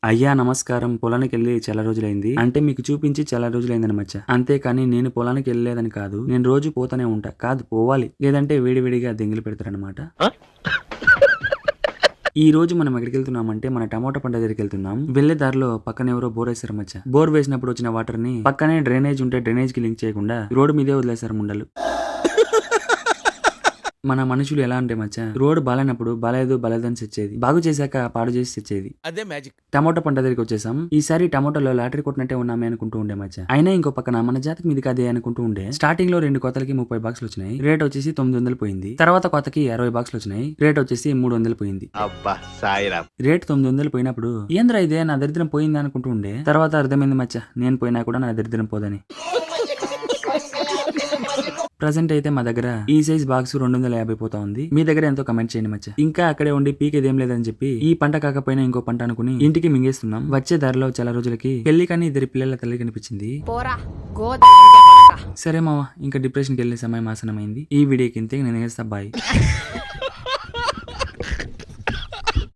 అయ్యా నమస్కారం. పొలానికెళ్ళి చాలా రోజులైంది. అంటే మీకు చూపించి చాలా రోజులైందని మచ్చ. అంతేకాని నేను పొలానికి వెళ్ళలేదని కాదు. నేను రోజు పోతానే ఉంటా. కాదు పోవాలి. లేదంటే వేడివేడిగా దెంగిలి పెడతారనమాట. ఈ రోజు మనం ఎక్కడికి వెళ్తున్నామంటే మన టమోటా పంట దగ్గరికి వెళ్తున్నాం. వెళ్లే దారిలో పక్కన ఎవరో బోర్ వేశారు మచ్చ. బోర్ వేసినప్పుడు వచ్చిన వాటర్ ని పక్కనే డ్రైనేజ్ ఉంటే డ్రైనేజ్ కి లింక్ చేయకుండా రోడ్డు మీదే వదిలేశారు ముండలు. మన మనుషులు ఎలా అంటే మచ్చ, రోడ్డు బాలేనప్పుడు బాలేదని తెచ్చేది, బాగు చేశాక పాడు చేసి తెచ్చేది. అదే మ్యాజిక్. టమోటా పంట దగ్గరికి వచ్చేసాం. ఈసారి టమోటాలో లాటరీ కొట్టినట్టే ఉన్నామే అనుకుంటూ ఉండే మచ్చ. అయినా ఇంకో పక్కన మన జాతకి మీది కాదే అనుకుంటూ ఉండే. స్టార్టింగ్ లో 2 కోతలకి 30 బాక్సులు వచ్చినాయి. రేట్ వచ్చేసి 900 పోయింది. తర్వాత కోతకి 60 బాక్సులు వచ్చినాయి. రేట్ వచ్చేసి 300 పోయింది. అబ్బా సాయిరామ్. రేట్ 900 పోయినప్పుడు ఏంద్రా ఇదే నా దరిద్రం పోయింది అనుకుంటూ ఉండే. తర్వాత అర్థమైంది మచ్చ, నేను పోయినా కూడా నా దరిద్రం పోదని. ప్రజెంట్ అయితే మా దగ్గర ఈ సైజ్ బాక్స్ 250 పోతా ఉంది. మీ దగ్గర ఎంతో కమెంట్ చేయండి మచ్చ. ఇంకా అక్కడే ఉండి పీకేదేం లేదని చెప్పి ఈ పంట కాకపోయినా ఇంకో పంట అనుకుని ఇంటికి మింగేస్తున్నాం. వచ్చే దారిలో చాలా రోజులకి పెళ్లి కానీ 2 పిల్లల తల్లి కనిపించింది. సరే మామ, ఇంకా డిప్రెషన్కి వెళ్ళే సమయం ఆసనమైంది. ఈ వీడియోకి ఇంతే. నేను వేస్తా బాయ్.